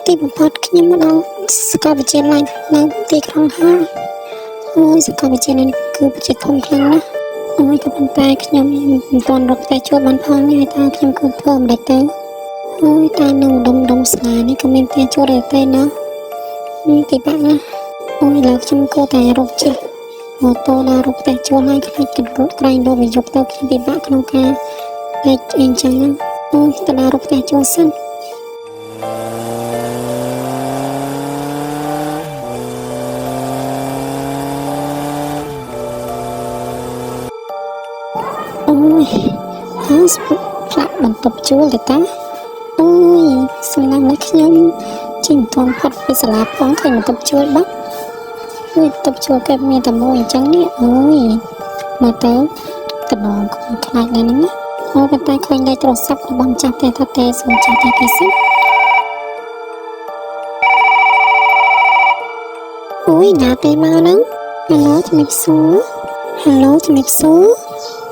ទីបំផុតខ្ញុំមកដល់សាកលវិទ្យាល័យនៅទីក្រុងហើយអូយសាកលវិទ្យាល័យគឺជាធំខ្លាំងណាស់អូយក៏ប៉ុន្តែខ្ញុំមិនទាន់រកផ្ទះជួលបានផងទេតើខ្ញុំគួរធ្វើមិនដែរទៅអូយតែនៅដុំស្លានេះក៏មានផ្ទះជួលដែរទេណាពិបាកណាស់អូយឥឡូវខ្ញុំគួរតែរកជិះម៉ូតូដល់រកផ្ទះជួលហើយខ្លាចកន្រួតក្រែងលោវាយកទៅខ្ញុំពិបាកក្នុងការលេចអីចឹងណាអូយទៅដល់រកផ្ទះជួលសិនអូយហើយផ្លាក់បន្ទប់ជួលទៅតាអូយសំណាងនេះខ្ញុំជិះមិនទាន់ផុតពីសាលាផងឃើញបន្ទប់ជួលបាត់បន្ទប់ជួលគេមានតែមួយអញ្ចឹងនេះអូយមកទៅតំណងខ្លាចណាស់ហ្នឹងអូប៉ុន្តែឃើញលេខទូរស័ព្ទរបស់ម្ចាស់ផ្ទះថាទេសូមចាស់តែគេសិនអូយណាទេមកហ្នឹង Hello ជំរាបសួរ Hello ជំរាបសួរ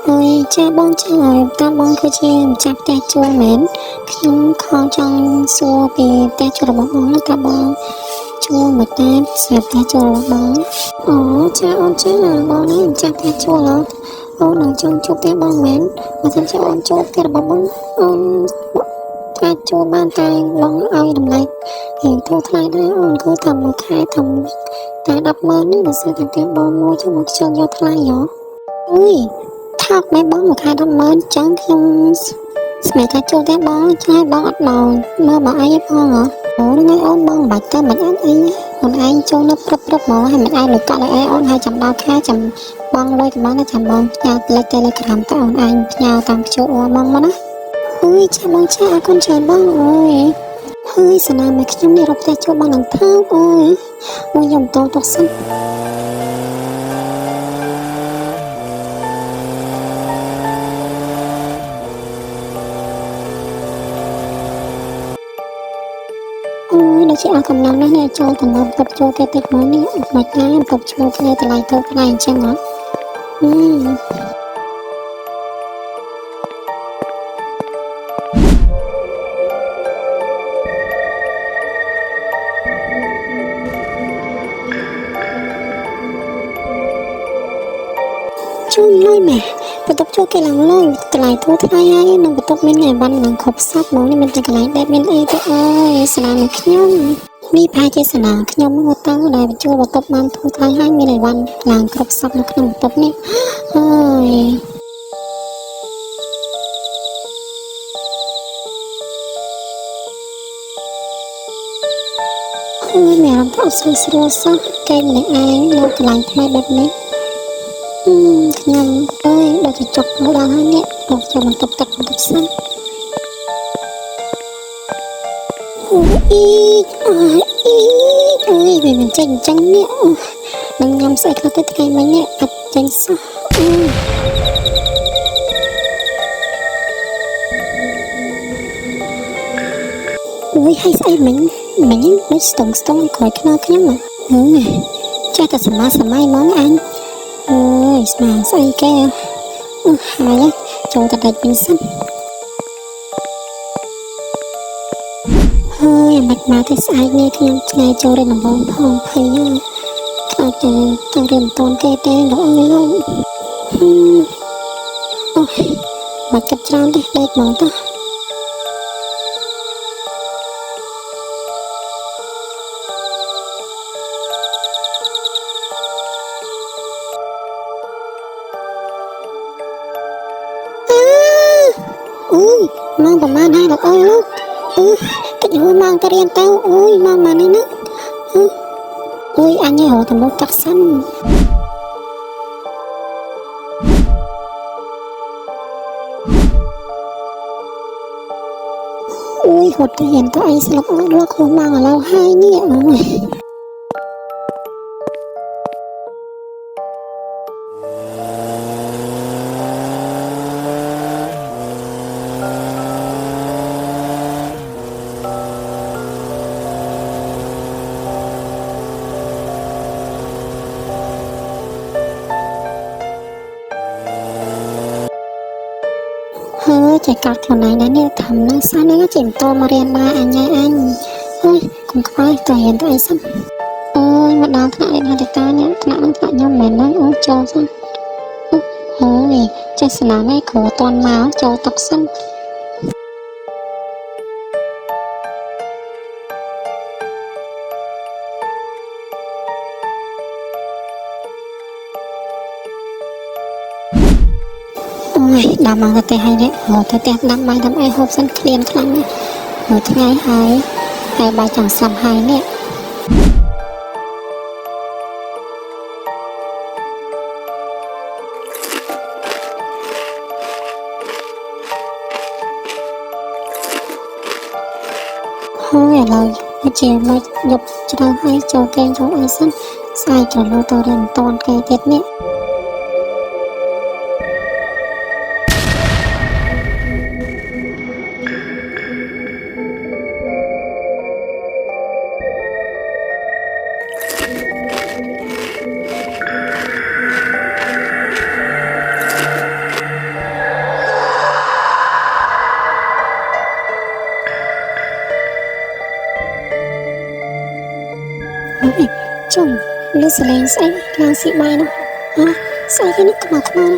អូយចាបងចាតើបងគឺជាម្ចាស់ផ្ទះជួលមែនខ្ញុំខំចង់សួរពីផ្ទះជួលរបស់បងតើបងជួលមកតែស្រាប់ផ្ទះជួលរបស់បងអូចាអូនចាបងនេះម្ចាស់ផ្ទះជួលអត់អូននឹងចង់ជួបផ្ទះបងមែនបើសិនជាអូនជួបផ្ទះរបស់បងអូនអាចជួលបានតែបងឲ្យតម្លៃរៀងធូរថ្លៃដែរអូនគឺថាមួយខែតែ100000នេះដល់ស្រាប់តែផ្ទះបងមួយជាមួយខ្ជិលយកថ្លៃហ៎អូយថោកម៉ែបងមួយខែ100000ចឹងខ្ញុំស្មានថាជួលតែបងចាយបងអត់មកមើលមកអីផងហ៎អូហ្នឹងឯងអូនបងមិនបាច់ទៅមិនអត់អីអូនឯងចូលនៅព្រឹបមកហើយមិនឯងលុយកក់ឲ្យអូនហើយចាំដល់ខែចាំបងលុយទៅបានចាំបងផ្ញើលេខ Telegram ទៅអូនឯងផ្ញើតាមខ្ជិលអ៊ំមកណាអូយចាបងចាអរគុណច្រើនបងអូយហើយស្នាមឲ្យខ្ញុំនេះរកផ្ទះជួលបងនឹងថោកអូយខ្ញុំតោះសិនដូចជាអស់កម្លាំងណាស់នេះចូលទៅមកបន្ទប់ជួលគេតិចមួយនេះអត់បាច់ណាបន្ទប់ជួលគ្នាតម្លៃទៅថ្លៃអញ្ចឹងហ៎ជួលលុយម៉ែបន្ទប់ជួលគេឡើងលុយតម្លៃធូរថ្លៃហើយនឹងបន្ទប់មានអីវ៉ាន់ឡើងគ្រប់សពហ្មងនេះមិនតែកន្លែងដែលមានអីទេអើយស្នាមនឹងខ្ញុំនេះប្រហែលជាស្នាមខ្ញុំមកតាំងដែលជួលបន្ទប់បានធូរថ្លៃហើយមានអីវ៉ាន់ឡើងគ្រប់សពនៅក្នុងបន្ទប់នេះអើយមានអារម្មណ៍ថាអត់ស្រួលសោះគេម្នាក់ឯងមកកន្លែងថ្មីបែបនេះខ្ញុំអើយដូចជាចុកមកដល់ហើយនេះមកចូលបន្ទប់ទឹកបន្ទប់សិនអូយវាមិនចេញអញ្ចឹងនេះនឹងញ៉ាំស្អីខ្លះទៅថ្ងៃមិញនេះអត់ចេញសោះអូយហើយស្អីមិញដូចស្ទងក្រោយខ្នើខ្ញុំចេះតែសម័យហ្មងអញអូយស្មានស្អីគេហើយចូលទៅដាច់វិញសិនហើយអាម៉េចមកតែស្អែកនេះខ្ញុំឆ្ងាយចូលរៀនដំបងផងភ័យខ្លាចទៅរៀនមិនទាន់គេទេលោកអើយលោកអូយមកគិតច្រើនទេដេកហ្មងតោះអូយមកប្រហែលហើយលោកអើយលោកកិច្ចហួរមកទៅរៀនទៅអូយមកនេះណាអូយអញហៅទៅមុខទឹកសិនអូយហត់ទៅយ៉ាងទៅអីស្លុកលោកហួរមកឥឡូវហើយនេះអូយហើយចេះកាត់ខ្លួនឯងដែរនេះធំណាស់សោះនេះចេះបន្តមករៀនដែរអញអើយអញអើយគ cùng khoai tỏi hiện tại sẵn ôi mà đào thạ điện hạt ta nhé thạ nó thạ nhau mẹ nói ôi cho sẵn ôi chạy sẵn là ngay khổ toàn máu cho tập sẵn ôi đào mang tê hay đấy hồi tê đâm ai hộp sẵn liền khăn nhé hồi thứ ngày hai bài chẳng xăm hai nè thôi là chị mà nhập cho hay cho tên cho ai sẵn sai cho lô tô đèn toàn cây tết nè chồng nó sẽ lên say là sĩ bay đâu hả say cái nước mà nó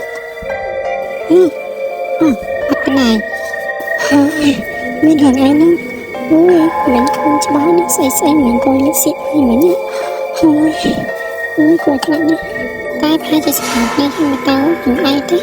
bắt cái này mình hàng ai nữa ôi mình không cho bao nước say mình coi lịch sĩ bay mình nhá ôi coi cái này tay hai chỉ sản đi thì mà tao những ai thế